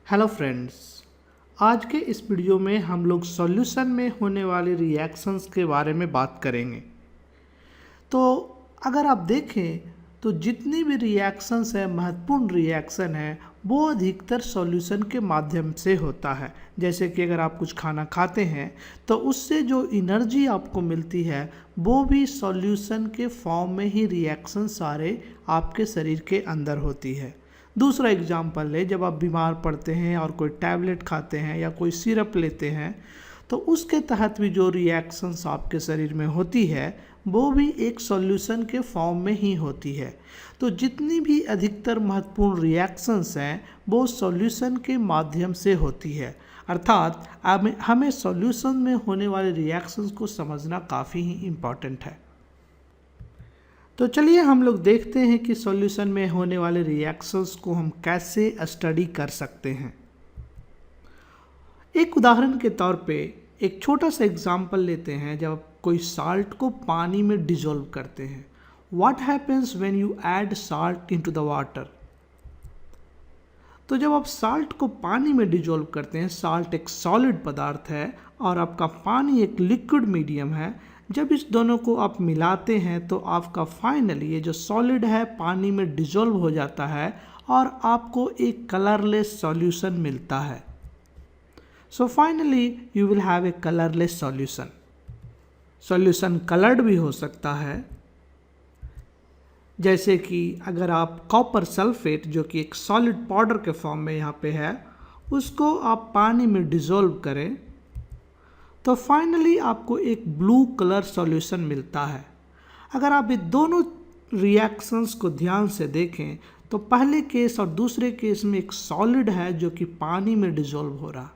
Hello friends, आज के इस वीडियो में हम लोग सॉल्यूशन में होने वाले रिएक्शंस के बारे में बात करेंगे। तो अगर आप देखें तो जितनी भी रिएक्शंस है, महत्वपूर्ण रिएक्शन है, वो अधिकतर सॉल्यूशन के माध्यम से होता है। जैसे कि अगर आप कुछ खाना खाते हैं तो उससे जो एनर्जी आपको मिलती है वो भी सॉल्यूशन के फॉर्म में ही रिएक्शन सारे आपके शरीर के अंदर होती है। दूसरा एग्जाम्पल है, जब आप बीमार पड़ते हैं और कोई टैबलेट खाते हैं या कोई सिरप लेते हैं तो उसके तहत भी जो रिएक्शंस आपके शरीर में होती है वो भी एक सॉल्यूशन के फॉर्म में ही होती है। तो जितनी भी अधिकतर महत्वपूर्ण रिएक्शंस हैं वो सॉल्यूशन के माध्यम से होती है। अर्थात हमें सॉल्यूशन में होने वाले रिएक्शंस को समझना काफ़ी ही इम्पॉर्टेंट है। तो चलिए हम लोग देखते हैं कि सॉल्यूशन में होने वाले रिएक्शंस को हम कैसे स्टडी कर सकते हैं। एक उदाहरण के तौर पे एक छोटा सा एग्जांपल लेते हैं। जब आप कोई साल्ट को पानी में डिसॉल्व करते हैं, what happens when you add salt into the water. तो जब आप साल्ट को पानी में डिसॉल्व करते हैं, साल्ट एक सॉलिड पदार्थ है और आपका पानी एक लिक्विड मीडियम है। जब इस दोनों को आप मिलाते हैं तो आपका फाइनली ये जो सॉलिड है पानी में डिसॉल्व हो जाता है और आपको एक कलरलेस सॉल्यूशन मिलता है। So finally you will have a colourless solution. Solution coloured भी हो सकता है, जैसे कि अगर आप कॉपर सल्फेट जो कि एक सॉलिड पाउडर के फॉर्म में यहाँ पे है उसको आप पानी में डिसॉल्व करें तो फाइनली आपको एक ब्लू कलर सॉल्यूशन मिलता है। अगर आप ये दोनों रिएक्शंस को ध्यान से देखें तो पहले केस और दूसरे केस में एक सॉलिड है जो कि पानी में डिसॉल्व हो रहा।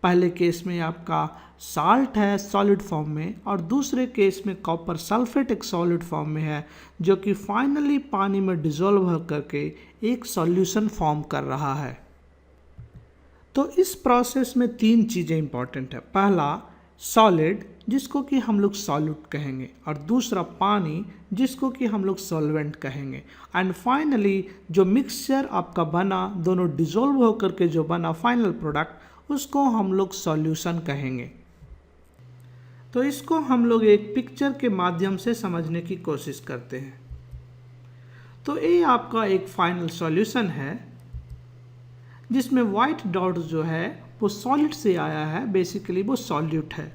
पहले केस में आपका साल्ट है सॉलिड फॉर्म में और दूसरे केस में कॉपर सल्फेट एक सॉलिड फॉर्म में है जो कि फाइनली पानी में डिसॉल्व हो करके एक सॉल्यूशन फॉर्म कर रहा है। तो इस प्रोसेस में तीन चीज़ें इंपॉर्टेंट है। पहला सॉलिड जिसको कि हम लोग सॉल्यूट कहेंगे, और दूसरा पानी जिसको कि हम लोग सॉल्वेंट कहेंगे, एंड फाइनली जो मिक्सचर आपका बना, दोनों डिसॉल्व होकर के जो बना फाइनल प्रोडक्ट, उसको हम लोग सॉल्यूशन कहेंगे। तो इसको हम लोग एक पिक्चर के माध्यम से समझने की कोशिश करते हैं। तो ये आपका एक फाइनल सॉल्यूशन है जिसमें वाइट डॉट जो है वो सॉलिड से आया है, बेसिकली वो सॉल्यूट है,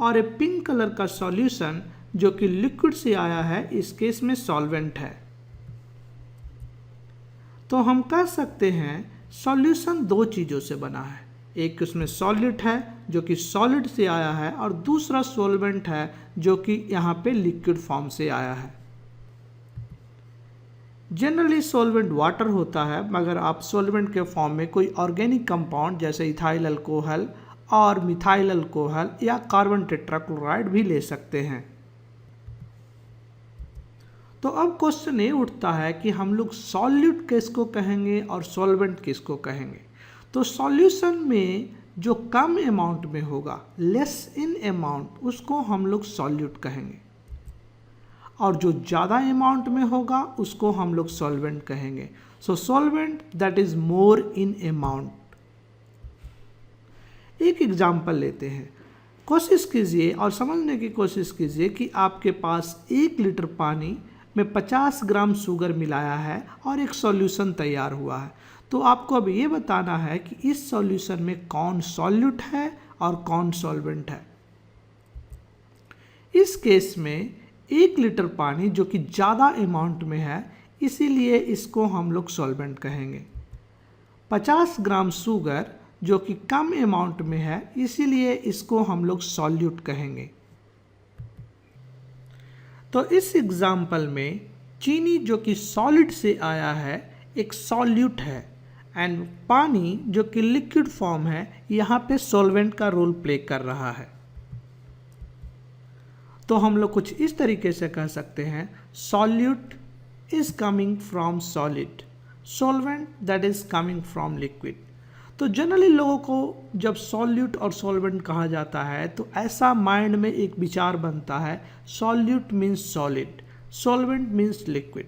और एक पिंक कलर का सॉल्यूशन जो कि लिक्विड से आया है, इस केस में सॉल्वेंट है। तो हम कह सकते हैं सॉल्यूशन दो चीज़ों से बना है। एक उसमें सॉल्यूट है जो कि सॉलिड से आया है और दूसरा सॉल्वेंट है जो कि यहाँ पे लिक्विड फॉर्म से आया है। जनरली सॉल्वेंट वाटर होता है, मगर आप सॉल्वेंट के फॉर्म में कोई ऑर्गेनिक कंपाउंड जैसे इथाइल अल्कोहल और मिथाइल अल्कोहल या कार्बन टेट्राक्लोराइड भी ले सकते हैं। तो अब क्वेश्चन ये उठता है कि हम लोग सॉल्यूट किसको कहेंगे और सॉल्वेंट किसको कहेंगे। तो सॉल्यूशन में जो कम अमाउंट में होगा, लेस इन अमाउंट, उसको हम लोग सॉल्यूट कहेंगे, और जो ज़्यादा अमाउंट में होगा उसको हम लोग सॉल्वेंट कहेंगे। So solvent that is more in amount. एक एग्जाम्पल लेते हैं। कोशिश कीजिए और समझने की कोशिश कीजिए कि आपके पास 1 लीटर पानी में 50 ग्राम शुगर मिलाया है और एक सॉल्यूशन तैयार हुआ है। तो आपको अब ये बताना है कि इस सॉल्यूशन में कौन सॉल्यूट है और कौन सॉल्वेंट है। इस केस में 1 लीटर पानी जो कि ज़्यादा अमाउंट में है, इसीलिए इसको हम लोग सॉल्वेंट कहेंगे। 50 ग्राम शुगर जो कि कम अमाउंट में है, इसीलिए इसको हम लोग सॉल्यूट कहेंगे। तो इस एग्जाम्पल में चीनी जो कि सॉलिड से आया है एक सॉल्यूट है, एंड पानी जो कि लिक्विड फॉर्म है यहाँ पे सॉल्वेंट का रोल प्ले कर रहा है। तो हम लोग कुछ इस तरीके से कह सकते हैं, solute is coming from solid, solvent that is coming from liquid. तो जनरली लोगों को जब सॉल्यूट और सॉल्वेंट कहा जाता है तो ऐसा माइंड में एक विचार बनता है, solute means solid, solvent means liquid.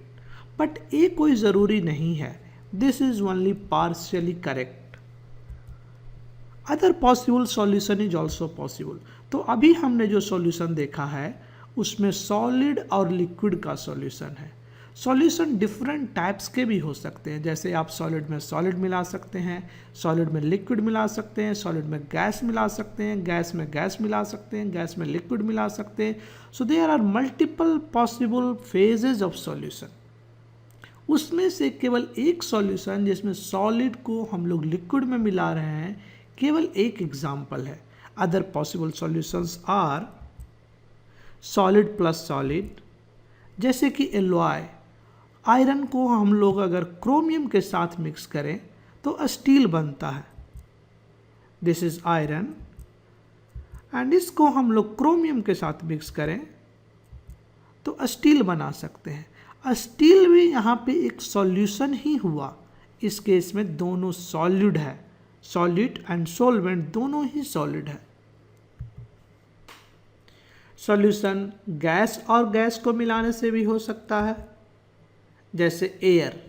But ये कोई ज़रूरी नहीं है। This is only partially correct. Other possible solution is also possible. तो अभी हमने जो सॉल्यूशन देखा है उसमें सॉलिड और लिक्विड का सॉल्यूशन है। सॉल्यूशन डिफरेंट टाइप्स के भी हो सकते हैं, जैसे आप सॉलिड में सॉलिड मिला सकते हैं, सॉलिड में लिक्विड मिला सकते हैं, सॉलिड में गैस मिला सकते हैं, गैस में गैस मिला सकते हैं, गैस में लिक्विड मिला सकते हैं। So there are multiple possible phases of solution. उसमें से केवल एक सॉल्यूशन जिसमें सॉलिड को हम लोग लिक्विड में मिला रहे हैं, केवल एक एग्जाम्पल है। Other possible solutions are solid plus solid, जैसे कि एलॉय। आयरन को हम लोग अगर क्रोमियम के साथ मिक्स करें तो स्टील बनता है, दिस इज आयरन, एंड इसको हम लोग क्रोमियम के साथ मिक्स करें तो स्टील बना सकते हैं। स्टील भी यहाँ पे एक सॉल्यूशन ही हुआ। इस केस में दोनों सॉलिड है, सॉलिड एंड सॉल्वेंट दोनों ही सॉलिड है। सॉल्यूशन गैस और गैस को मिलाने से भी हो सकता है, जैसे एयर।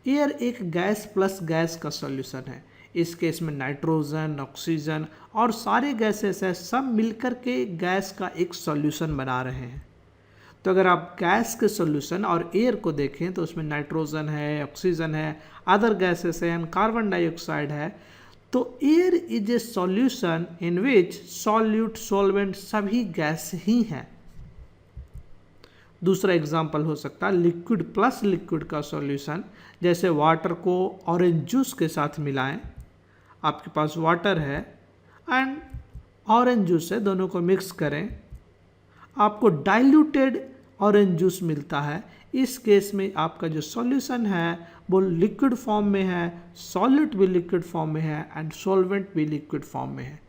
एयर एक गैस प्लस गैस का सॉल्यूशन है। इस केस में नाइट्रोजन, ऑक्सीजन और सारे गैसेस है, सब मिलकर के गैस का एक सॉल्यूशन बना रहे हैं। तो अगर आप गैस के सॉल्यूशन और एयर को देखें तो उसमें नाइट्रोजन है, ऑक्सीजन है, अदर गैसेस है एंड कार्बन डाइऑक्साइड है। तो air is a solution in which solute, solvent सभी गैस ही हैं। दूसरा एग्जांपल हो सकता है लिक्विड प्लस लिक्विड का सॉल्यूशन, जैसे वाटर को ऑरेंज जूस के साथ मिलाएं। आपके पास वाटर है एंड ऑरेंज जूस है, दोनों को मिक्स करें, आपको डाइल्यूटेड ऑरेंज जूस मिलता है। इस केस में आपका जो सॉल्यूशन है वो लिक्विड फॉर्म में है, सॉलिड भी लिक्विड फॉर्म में है एंड सॉल्वेंट भी लिक्विड फॉर्म में है।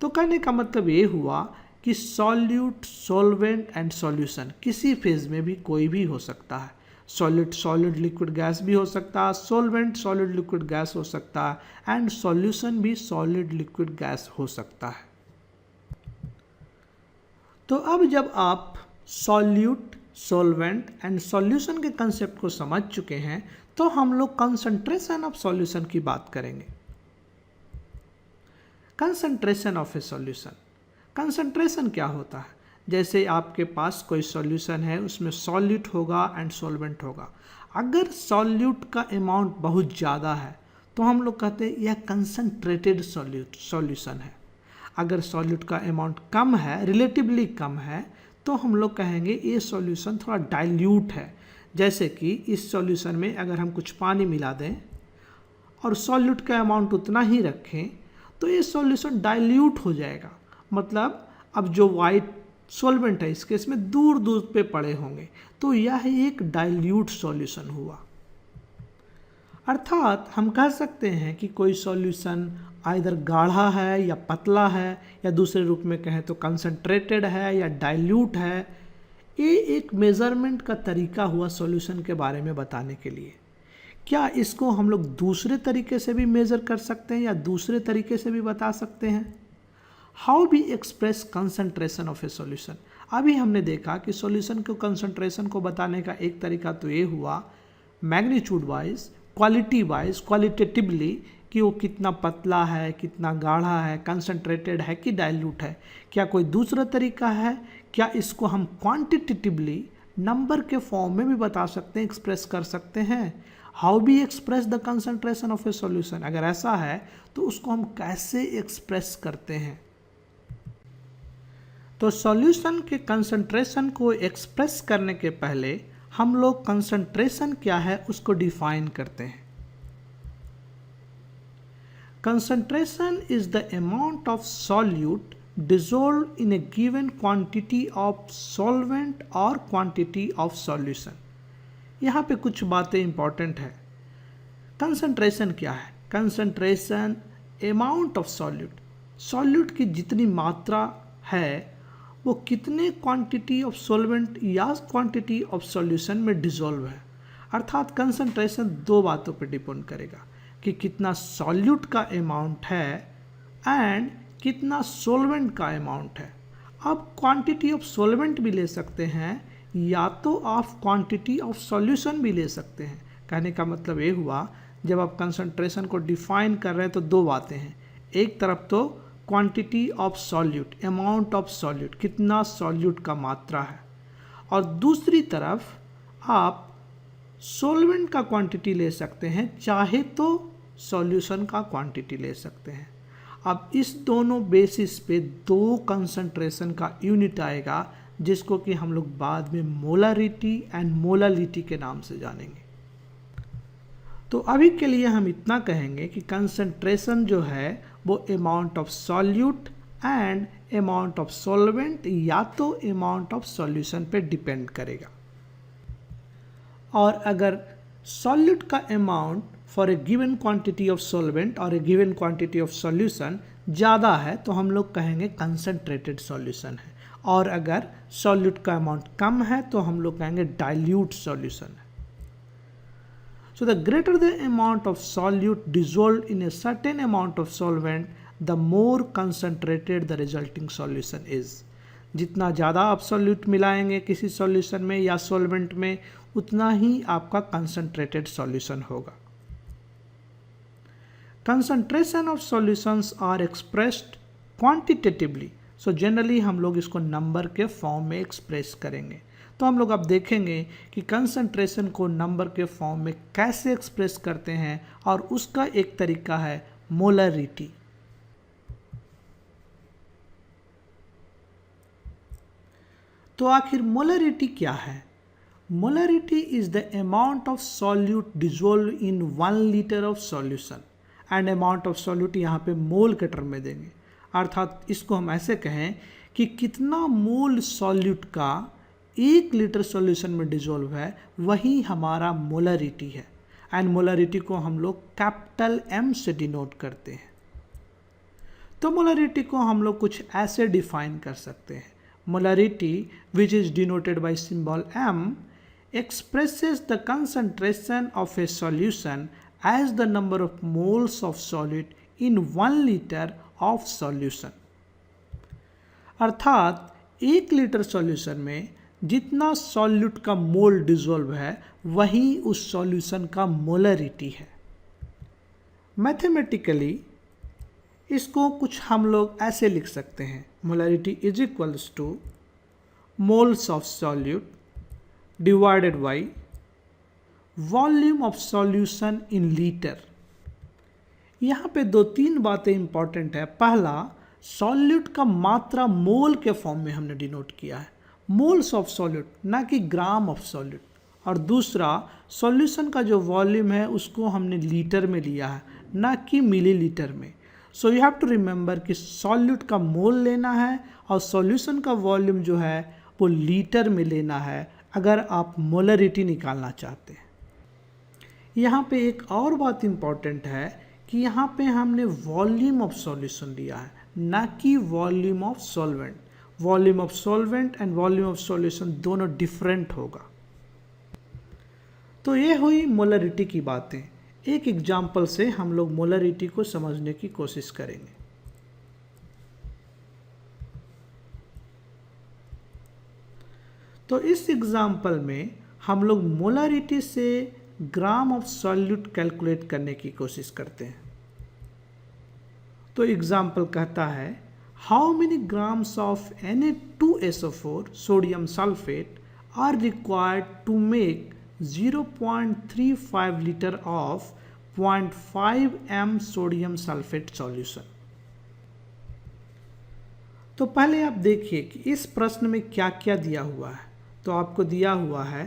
तो कहने का मतलब ये हुआ कि सॉल्यूट, सॉल्वेंट एंड सॉल्यूशन किसी फेज में भी कोई भी हो सकता है। सॉलिड सॉलिड लिक्विड गैस भी हो सकता है, सॉल्वेंट सॉलिड लिक्विड गैस हो सकता है एंड सॉल्यूशन भी सॉलिड लिक्विड गैस हो सकता है। तो अब जब आप सॉल्यूट, सॉल्वेंट एंड सॉल्यूशन के कंसेप्ट को समझ चुके हैं तो हम लोग कंसंट्रेशन ऑफ सॉल्यूशन की बात करेंगे। Concentration of A solution, concentration क्या होता है? जैसे आपके पास कोई सॉल्यूशन है, उसमें सॉल्यूट होगा एंड सॉल्वेंट होगा। अगर सॉल्यूट का अमाउंट बहुत ज़्यादा है तो हम लोग कहते हैं यह कंसंट्रेटेड सॉल्यूशन है। अगर सॉल्यूट का अमाउंट कम है, रिलेटिवली कम है, तो हम लोग कहेंगे ये सॉल्यूशन थोड़ा डाइल्यूट है। जैसे कि इस सॉल्यूशन में अगर हम कुछ पानी मिला दें और सॉल्यूट का अमाउंट उतना ही रखें तो ये सॉल्यूशन डाइल्यूट हो जाएगा। मतलब अब जो वाइट सॉल्वेंट है इस केस में दूर दूर पे पड़े होंगे, तो यह एक डाइल्यूट सॉल्यूशन हुआ। अर्थात हम कह सकते हैं कि कोई सॉल्यूशन आइदर गाढ़ा है या पतला है, या दूसरे रूप में कहें तो कंसंट्रेटेड है या डाइल्यूट है। ये एक मेज़रमेंट का तरीका हुआ सॉल्यूशन के बारे में बताने के लिए। क्या इसको हम लोग दूसरे तरीके से भी मेज़र कर सकते हैं या दूसरे तरीके से भी बता सकते हैं? How be express concentration of A solution. अभी हमने देखा कि सॉल्यूशन को कंसंट्रेशन को बताने का एक तरीका तो ये हुआ magnitude wise, quality wise, qualitatively, कि वो कितना पतला है, कितना गाढ़ा है, कंसंट्रेटेड है कि डाइल्यूट है। क्या कोई दूसरा तरीका है? क्या इसको हम क्वांटिटेटिवली नंबर के फॉर्म में भी बता सकते हैं, एक्सप्रेस कर सकते हैं? How be express the concentration of A solution. अगर ऐसा है तो उसको हम कैसे एक्सप्रेस करते हैं? तो सॉल्यूशन के कंसंट्रेशन को एक्सप्रेस करने के पहले हम लोग कंसंट्रेशन क्या है उसको डिफाइन करते हैं। Concentration is the amount of solute dissolved in a given quantity of solvent or quantity of solution। यहाँ पे कुछ बातें इंपॉर्टेंट है। कंसंट्रेशन क्या है? Concentration amount of solute, solute की जितनी मात्रा है वो कितने क्वांटिटी ऑफ सॉल्वेंट या क्वांटिटी ऑफ सॉल्यूशन में डिसॉल्व है। अर्थात कंसंट्रेशन दो बातों पर डिपेंड करेगा कि कितना सॉल्यूट का अमाउंट है एंड कितना सॉल्वेंट का अमाउंट है। आप क्वांटिटी ऑफ सॉल्वेंट भी ले सकते हैं या तो आप क्वांटिटी ऑफ सॉल्यूशन भी ले सकते हैं। कहने का मतलब ये हुआ जब आप कंसंट्रेशन को डिफाइन कर रहे हैं तो दो बातें हैं। एक तरफ तो quantity of solute, amount of solute, कितना सॉल्यूट का मात्रा है, और दूसरी तरफ आप सॉल्वेंट का क्वांटिटी ले सकते हैं, चाहे तो सॉल्यूशन का क्वांटिटी ले सकते हैं। अब इस दोनों बेसिस पे दो कंसंट्रेशन का यूनिट आएगा जिसको कि हम लोग बाद में मोलरिटी एंड मोलालिटी के नाम से जानेंगे। तो अभी के लिए हम इतना कहेंगे कि कंसंट्रेशन जो है वो amount of solute and amount of solvent या तो अमाउंट ऑफ सॉल्यूशन पे डिपेंड करेगा। और अगर सॉल्यूट का amount for a given quantity of solvent और ए गिवन क्वांटिटी ऑफ सॉल्यूशन ज़्यादा है तो हम लोग कहेंगे कंसंट्रेटेड सॉल्यूशन है, और अगर सॉल्यूट का अमाउंट कम है तो हम लोग कहेंगे डाइल्यूट सॉल्यूशन है। So the greater the amount of solute dissolved in a certain amount of solvent, the more concentrated the resulting solution is. जितना ज़्यादा आप सॉल्यूट मिलाएंगे किसी सॉल्यूशन में या सॉल्वेंट में, उतना ही आपका कंसंट्रेटेड सॉल्यूशन होगा। Concentration of solutions are expressed quantitatively. So generally हम लोग इसको नंबर के फॉर्म में एक्सप्रेस करेंगे। तो हम लोग अब देखेंगे कि कंसंट्रेशन को नंबर के फॉर्म में कैसे एक्सप्रेस करते हैं, और उसका एक तरीका है मोलरिटी। तो आखिर मोलरिटी क्या है? Molarity is the amount of solute dissolve in 1 litre of solution, and amount of solute यहाँ पे मोल के टर्म में देंगे। अर्थात इसको हम ऐसे कहें कि कितना मोल सॉल्यूट का 1 लीटर सॉल्यूशन में डिजोल्व है, वही हमारा मोलरिटी है। एंड मोलरिटी को हम लोग कैपिटल M से डिनोट करते हैं। तो मोलरिटी को हम लोग कुछ ऐसे डिफाइन कर सकते हैं। Molarity which is denoted by symbol M expresses the concentration of a solution as the number of moles of solid in 1 liter of solution। अर्थात 1 लीटर सॉल्यूशन में जितना सॉल्यूट का मोल डिजोल्व है वही उस सॉल्यूशन का मोलरिटी है। मैथमेटिकली इसको कुछ हम लोग ऐसे लिख सकते हैं, molarity is equals two moles of solute divided by volume of solution in litre. यहाँ पे 2-3 बातें इंपॉर्टेंट है। पहला, सॉल्यूट का मात्रा मोल के फॉर्म में हमने डिनोट किया है, मोल्स ऑफ सॉल्यूट, ना कि ग्राम ऑफ सॉल्यूट। और दूसरा, सॉल्यूशन का जो वॉल्यूम है उसको हमने लीटर में लिया है, ना कि मिलीलीटर में। So you have to remember कि सॉल्यूट का मोल लेना है और सॉल्यूशन का वॉल्यूम जो है वो लीटर में लेना है अगर आप मोलरिटी निकालना चाहते हैं। यहाँ पे एक और बात इम्पॉर्टेंट है कि यहाँ पे हमने वॉल्यूम ऑफ सॉल्यूशन लिया है, ना कि volume of solvent. Volume of solvent and volume of solution दोनों डिफरेंट होगा। तो ये हुई मोलरिटी की बातें। एक एग्जाम्पल से हम लोग मोलरिटी को समझने की कोशिश करेंगे। तो इस एग्जाम्पल में हम लोग मोलरिटी से ग्राम ऑफ सॉल्यूट कैलकुलेट करने की कोशिश करते हैं। तो एग्जाम्पल कहता है, how many grams of Na2SO4 sodium sulphate are required to make 0.35 litre of 0.5 m sodium sulphate solution. तो पहले आप देखिए कि इस प्रश्न में क्या क्या दिया हुआ है। तो आपको दिया हुआ है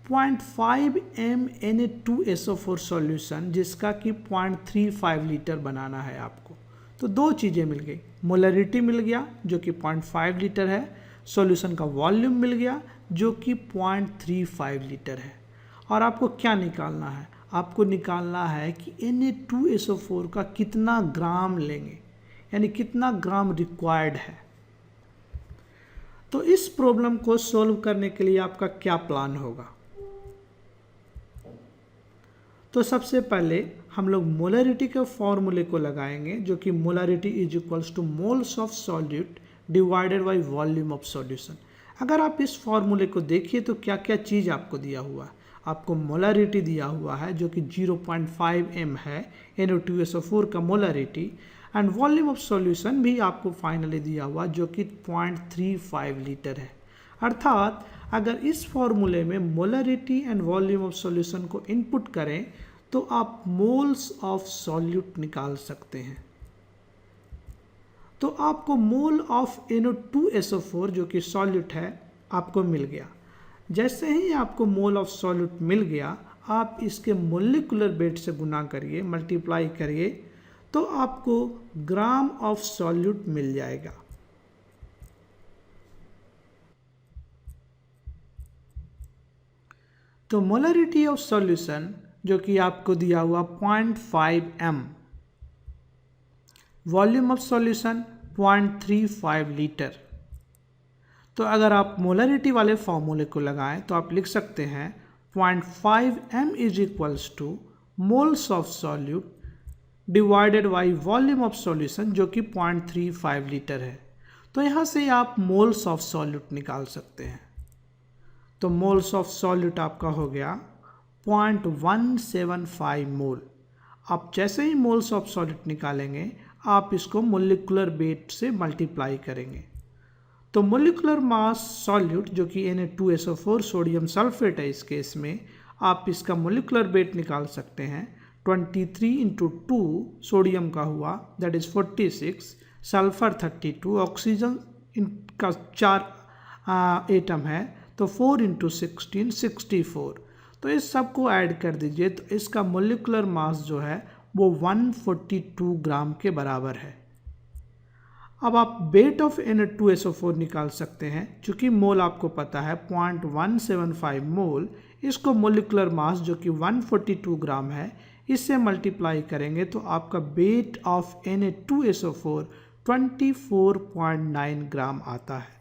0.5 m Na2SO4 सॉल्यूशन, जिसका कि 0.35 लीटर बनाना है आपको। तो दो चीज़ें मिल गई, मोलरिटी मिल गया जो कि 0.5 लीटर है, सॉल्यूशन का वॉल्यूम मिल गया जो कि 0.35 लीटर है। और आपको क्या निकालना है? आपको निकालना है कि Na2SO4 का कितना ग्राम लेंगे, यानी कितना ग्राम रिक्वायर्ड है। तो इस प्रॉब्लम को सॉल्व करने के लिए आपका क्या प्लान होगा? तो सबसे पहले हम लोग मोलरिटी के फॉर्मूले को लगाएंगे, जो कि molarity is equals two moles of solute divided by volume of solution. अगर आप इस फॉर्मूले को देखिए तो क्या क्या चीज़ आपको दिया हुआ है। आपको मोलरिटी दिया हुआ है जो कि 0.5 m है Na2SO4 का molarity, and volume of solution भी आपको फाइनली दिया हुआ जो कि 0.35 लीटर है। अर्थात अगर इस फॉर्मूले में molarity and volume of solution को इनपुट करें तो आप मोल्स ऑफ सॉल्यूट निकाल सकते हैं। तो आपको मोल ऑफ Na2SO4 जो कि सॉल्यूट है आपको मिल गया। जैसे ही आपको मोल ऑफ सॉल्यूट मिल गया, आप इसके मोलिकुलर वेट से गुना करिए, मल्टीप्लाई करिए, तो आपको ग्राम ऑफ सॉल्यूट मिल जाएगा। तो मोलरिटी ऑफ सॉल्यूशन जो कि आपको दिया हुआ 0.5 m, volume of solution 0.35 litre. तो अगर आप मोलरिटी वाले फॉर्मूले को लगाएं तो आप लिख सकते हैं 0.5 m is equals two moles of solute divided by volume of solution जो कि 0.35 लीटर है। तो यहाँ से आप मोल्स ऑफ सॉल्यूट निकाल सकते हैं। तो मोल्स ऑफ सॉल्यूट आपका हो गया 0.175 मोल। आप जैसे ही मोल्स ऑफ सॉल्यूट निकालेंगे आप इसको मोलिकुलर वेट से मल्टीप्लाई करेंगे। तो मोलिकुलर मास सॉल्यूट जो कि Na2SO4 सोडियम सल्फेट है, इस केस में आप इसका मोलिकुलर वेट निकाल सकते हैं। 23 × 2 सोडियम का हुआ दैट इज 46, सल्फर 32, ऑक्सीजन इनका 4 एटम है तो 4 × 16 64। तो इस सब को ऐड कर दीजिए तो इसका मोलिकुलर मास जो है वो 142 ग्राम के बराबर है। अब आप वेट ऑफ Na2SO4 निकाल सकते हैं। चूँकि मोल आपको पता है 0.175 मोल, इसको मोलिकुलर मास जो कि 142 ग्राम है इससे मल्टीप्लाई करेंगे तो आपका वेट ऑफ Na2SO4 24.9 ग्राम आता है।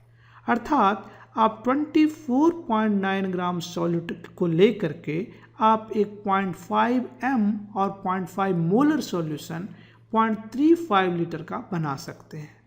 अर्थात आप 24.9 ग्राम सॉल्यूट को लेकर के आप एक 0.5 m और 0.5 मोलर सॉल्यूशन 0.35 लीटर का बना सकते हैं।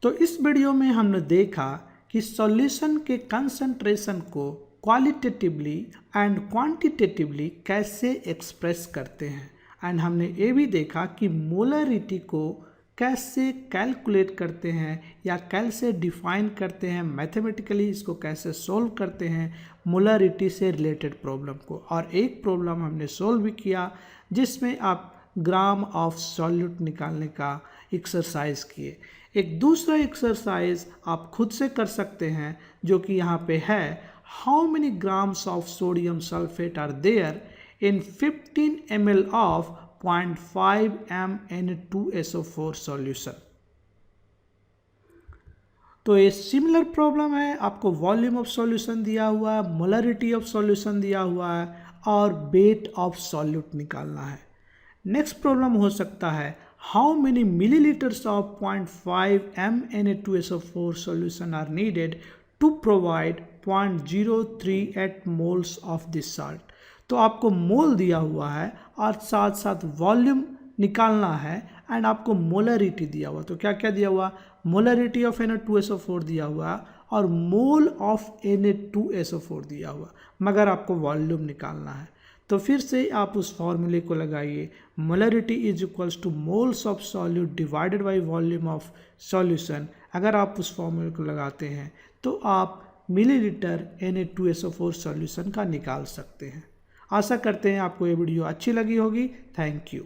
तो इस वीडियो में हमने देखा कि सॉल्यूशन के कंसंट्रेशन को क्वालिटेटिवली एंड क्वांटिटेटिवली कैसे एक्सप्रेस करते हैं, एंड हमने ये भी देखा कि मोलरिटी को कैसे कैलकुलेट करते हैं या कैसे डिफाइन करते हैं, मैथमेटिकली इसको कैसे सोल्व करते हैं मोलरिटी से रिलेटेड प्रॉब्लम को। और एक प्रॉब्लम हमने सोल्व भी किया जिसमें आप ग्राम ऑफ सॉल्यूट निकालने का एक्सरसाइज किए। एक दूसरा एक्सरसाइज आप खुद से कर सकते हैं जो कि यहाँ पे है, how many grams of sodium sulphate are there in 15 ml of 0.5 m Na2SO4 solution. तो ये सिमिलर प्रॉब्लम है, आपको वॉल्यूम ऑफ सॉल्यूशन दिया हुआ है, मोलरिटी ऑफ सॉल्यूशन दिया हुआ है और वेट ऑफ सॉल्यूट निकालना है। नेक्स्ट प्रॉब्लम हो सकता है, how many millilitres of 0.5 m Na2SO4 solution are needed to provide 0.038 moles of this salt. तो आपको मोल दिया हुआ है और साथ साथ वॉल्यूम निकालना है एंड आपको मोलरिटी दिया हुआ। तो क्या क्या दिया हुआ, मोलरिटी ऑफ Na2SO4 दिया हुआ और मोल ऑफ Na2SO4 दिया हुआ, मगर आपको वॉल्यूम निकालना है। तो फिर से आप उस फॉर्मूले को लगाइए, molarity is equals two moles of solute divided by volume of solution. अगर आप उस फॉर्मूले को लगाते हैं तो आप मिलीलीटर Na2SO4 सॉल्यूशन का निकाल सकते हैं। आशा करते हैं आपको ये वीडियो अच्छी लगी होगी। Thank you.